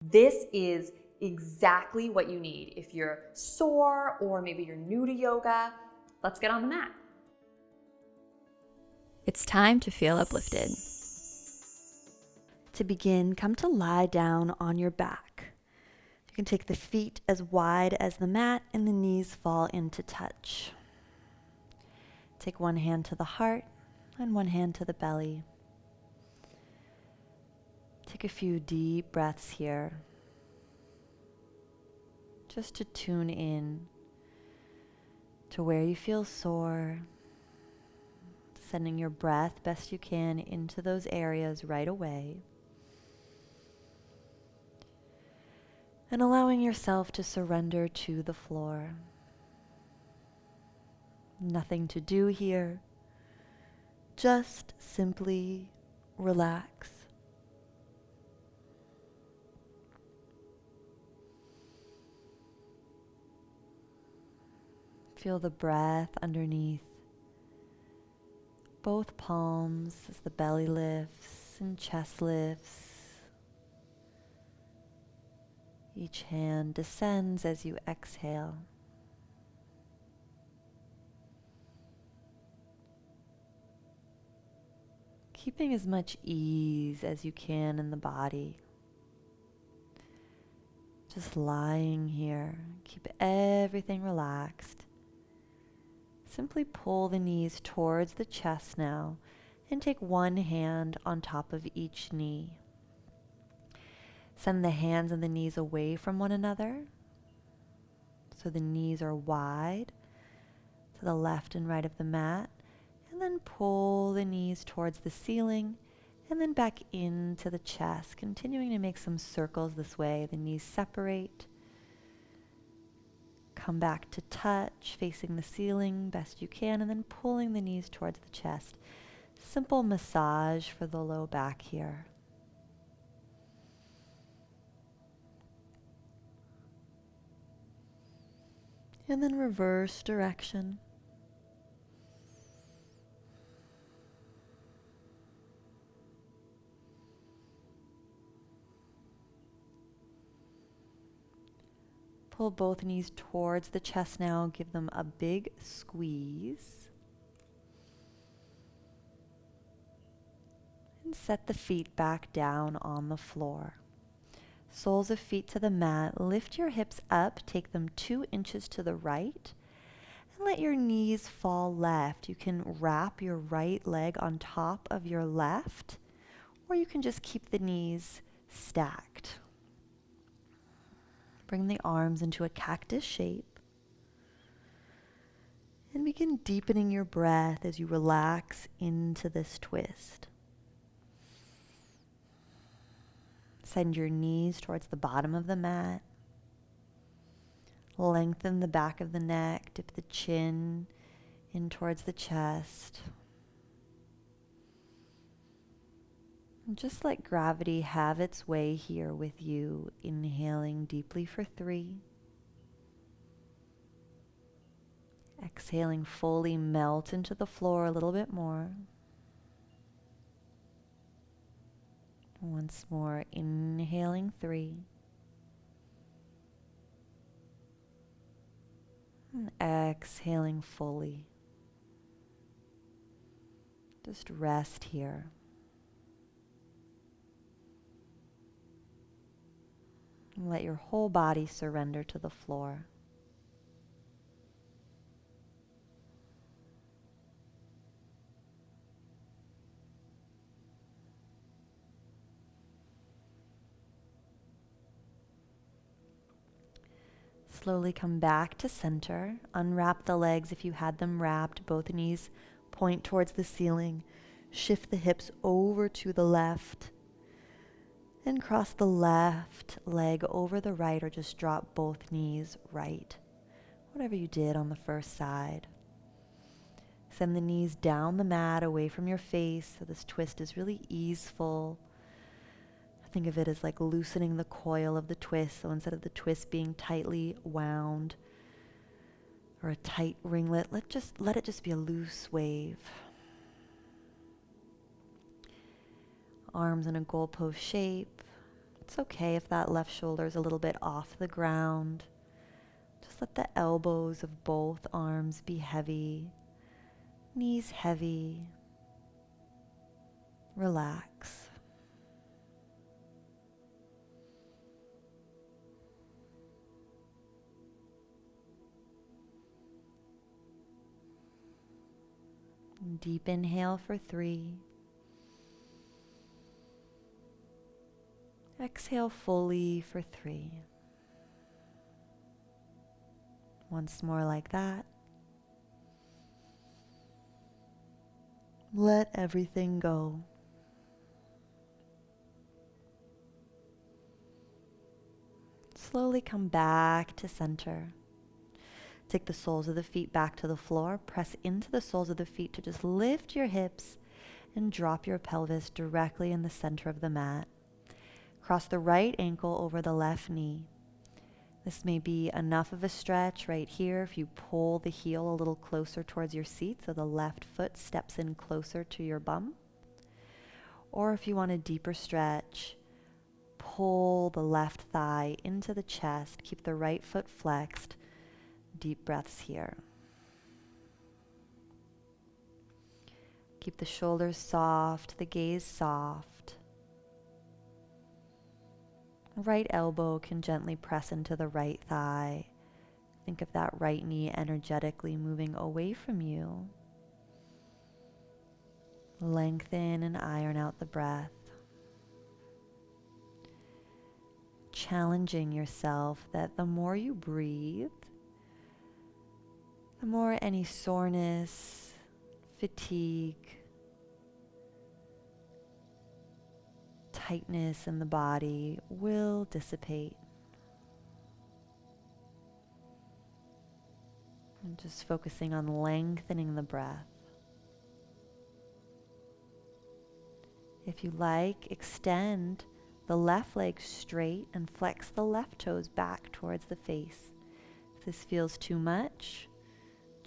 This is exactly what you need. If you're sore or maybe you're new to yoga, let's get on the mat. It's time to feel uplifted. To begin, come to lie down on your back. You can take the feet as wide as the mat and the knees fall into touch. Take one hand to the heart and one hand to the belly. Take a few deep breaths here, just to tune in to where you feel sore, sending your breath best you can into those areas right away, and allowing yourself to surrender to the floor. Nothing to do here, just simply relax. Feel the breath underneath both palms as the belly lifts and chest lifts. Each hand descends as you exhale. Keeping as much ease as you can in the body. Just lying here. Keep everything relaxed. Simply pull the knees towards the chest now and take one hand on top of each knee. Send the hands and the knees away from one another so the knees are wide to the left and right of the mat, and then pull the knees towards the ceiling and then back into the chest, continuing to make some circles this way. The knees separate. Come back to touch, facing the ceiling best you can, and then pulling the knees towards the chest. Simple massage for the low back here. And then reverse direction. Pull both knees towards the chest now. Give them a big squeeze. And set the feet back down on the floor. Soles of feet to the mat. Lift your hips up. Take them 2 inches to the right. And let your knees fall left. You can wrap your right leg on top of your left, or you can just keep the knees stacked. Bring the arms into a cactus shape. And begin deepening your breath as you relax into this twist. Send your knees towards the bottom of the mat. Lengthen the back of the neck. Dip the chin in towards the chest. And just let gravity have its way here with you, inhaling deeply for 3. Exhaling, fully melt into the floor a little bit more. Once more, inhaling 3. And exhaling fully. Just rest here. And let your whole body surrender to the floor. Slowly come back to center. Unwrap the legs if you had them wrapped. Both knees point towards the ceiling. Shift the hips over to the left. And cross the left leg over the right, or just drop both knees right. Whatever you did on the first side. Send the knees down the mat away from your face so this twist is really easeful. Think of it as like loosening the coil of the twist. So instead of the twist being tightly wound or a tight ringlet, let it just be a loose wave. Arms in a goalpost shape. It's okay if that left shoulder is a little bit off the ground. Just let the elbows of both arms be heavy, knees heavy. Relax. Deep inhale for 3. Exhale fully for 3. Once more like that. Let everything go. Slowly come back to center. Take the soles of the feet back to the floor. Press into the soles of the feet to just lift your hips and drop your pelvis directly in the center of the mat. Cross the right ankle over the left knee. This may be enough of a stretch right here if you pull the heel a little closer towards your seat so the left foot steps in closer to your bum. Or if you want a deeper stretch, pull the left thigh into the chest. Keep the right foot flexed. Deep breaths here. Keep the shoulders soft, the gaze soft. Right elbow can gently press into the right thigh. Think of that right knee energetically moving away from you. Lengthen and iron out the breath. Challenging yourself that the more you breathe, the more any soreness, fatigue, tightness in the body will dissipate. And just focusing on lengthening the breath. If you like, extend the left leg straight and flex the left toes back towards the face. If this feels too much,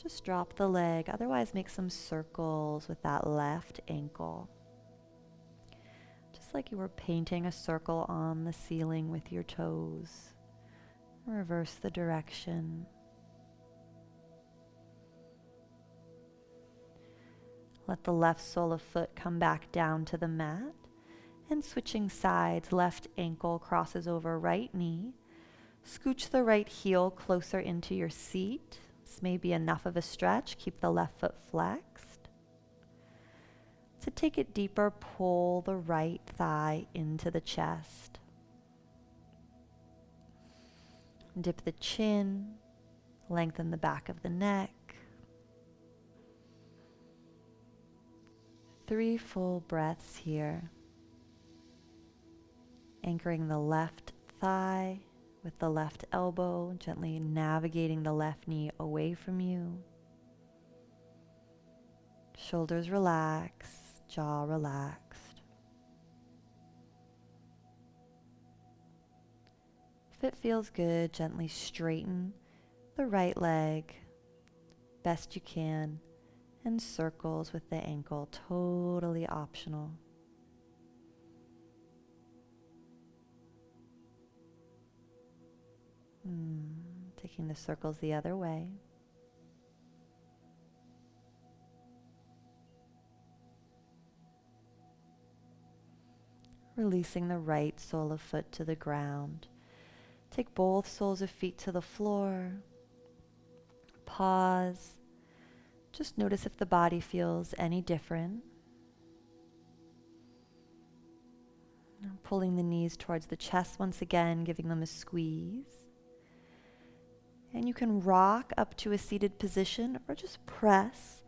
just drop the leg. Otherwise, make some circles with that left ankle. Just like you were painting a circle on the ceiling with your toes. Reverse the direction. Let the left sole of foot come back down to the mat. And switching sides, left ankle crosses over right knee. Scooch the right heel closer into your seat. This may be enough of a stretch. Keep the left foot flexed. To take it deeper, pull the right thigh into the chest. Dip the chin, lengthen the back of the neck. 3 full breaths here. Anchoring the left thigh with the left elbow, gently navigating the left knee away from you. Shoulders relaxed, jaw relaxed. If it feels good, gently straighten the right leg best you can and circles with the ankle, totally optional. Taking the circles the other way. Releasing the right sole of foot to the ground. Take both soles of feet to the floor. Pause. Just notice if the body feels any different. Now pulling the knees towards the chest once again, giving them a squeeze. And you can rock up to a seated position or just press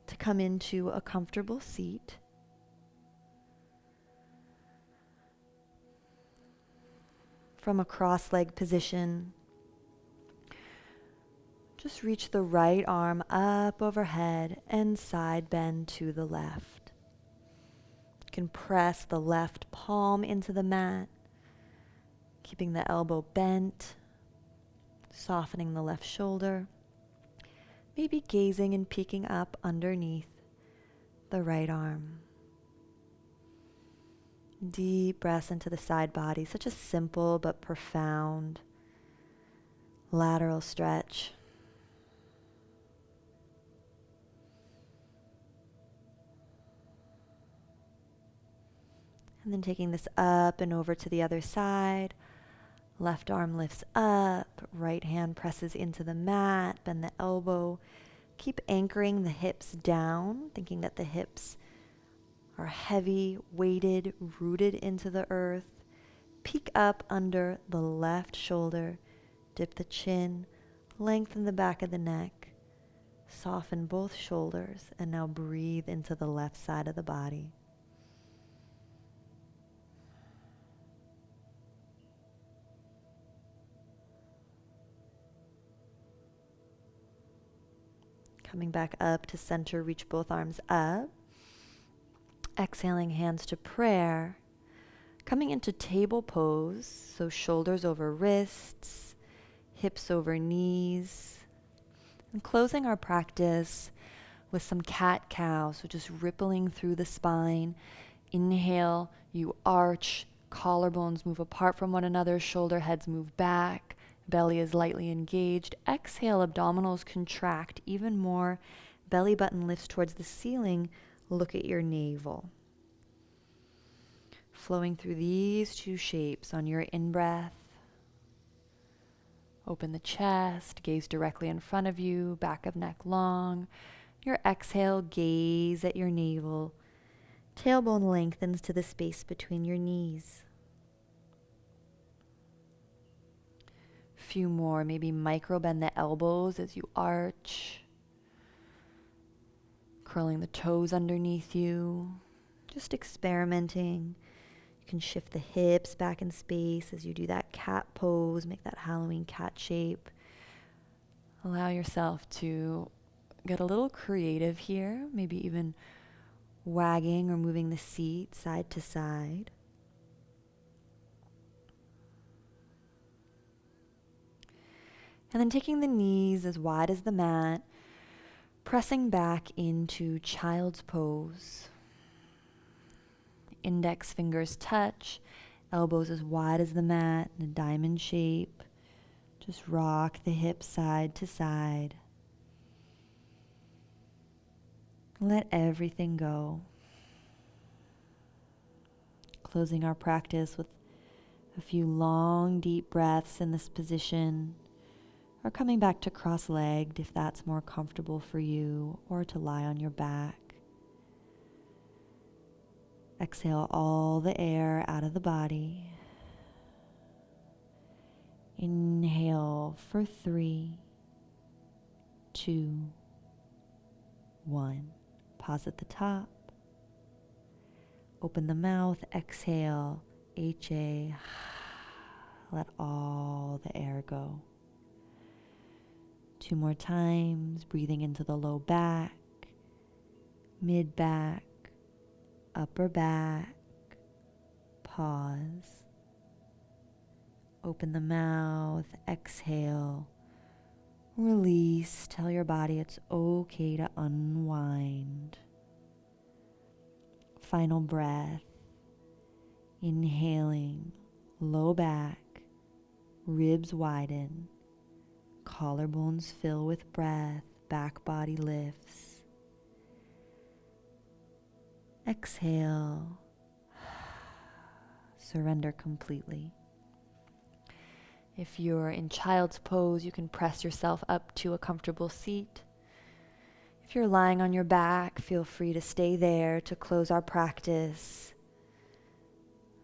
to come into a comfortable seat. From a cross-legged position, just reach the right arm up overhead and side bend to the left. You can press the left palm into the mat, keeping the elbow bent. Softening the left shoulder, maybe gazing and peeking up underneath the right arm. Deep breaths into the side body. Such a simple but profound lateral stretch. And then taking this up and over to the other side. Left arm lifts up, right hand presses into the mat, bend the elbow. Keep anchoring the hips down, thinking that the hips are heavy, weighted, rooted into the earth. Peek up under the left shoulder, dip the chin, lengthen the back of the neck, soften both shoulders, and now breathe into the left side of the body. Coming back up to center, reach both arms up. Exhaling, hands to prayer. Coming into table pose, so shoulders over wrists, hips over knees. And closing our practice with some cat-cow, so just rippling through the spine. Inhale, you arch, collarbones move apart from one another, shoulder heads move back. Belly is lightly engaged. Exhale, abdominals contract even more. Belly button lifts towards the ceiling. Look at your navel. Flowing through these two shapes on your in-breath. Open the chest, gaze directly in front of you, back of neck long. Your exhale, gaze at your navel. Tailbone lengthens to the space between your knees. Few more, maybe micro bend the elbows as you arch, curling the toes underneath you, just experimenting. You can shift the hips back in space as you do that cat pose, make that Halloween cat shape. Allow yourself to get a little creative here, maybe even wagging or moving the seat side to side. And then taking the knees as wide as the mat, pressing back into child's pose. Index fingers touch, elbows as wide as the mat in a diamond shape. Just rock the hips side to side. Let everything go. Closing our practice with a few long, deep breaths in this position. Or coming back to cross-legged if that's more comfortable for you, or to lie on your back. Exhale all the air out of the body. Inhale for 3, 2, 1. Pause at the top. Open the mouth, exhale, HA. Let all the air go. 2 more times, breathing into the low back, mid back, upper back. Pause. Open the mouth, exhale, release. Tell your body it's okay to unwind. Final breath. Inhaling, low back, ribs widen. Collarbones fill with breath, back body lifts. Exhale. Surrender completely. If you're in child's pose, you can press yourself up to a comfortable seat. If you're lying on your back, feel free to stay there to close our practice.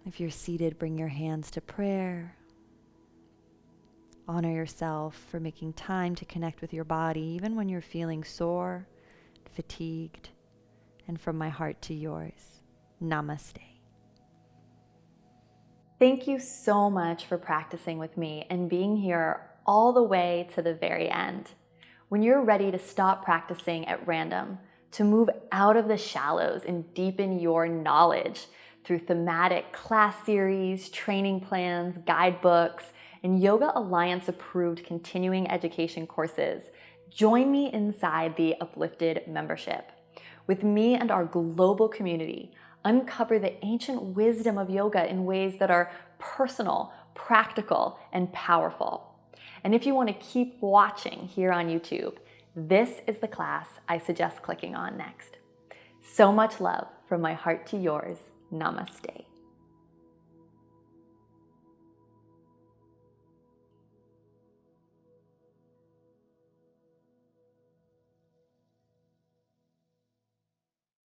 If you're seated, bring your hands to prayer. Honor yourself for making time to connect with your body, even when you're feeling sore, fatigued, and from my heart to yours, namaste. Thank you so much for practicing with me and being here all the way to the very end. When you're ready to stop practicing at random, to move out of the shallows and deepen your knowledge through thematic class series, training plans, guidebooks, and Yoga Alliance approved continuing education courses, join me inside the Uplifted membership. With me and our global community, uncover the ancient wisdom of yoga in ways that are personal, practical, and powerful. And if you want to keep watching here on YouTube, this is the class I suggest clicking on next. So much love from my heart to yours. Namaste.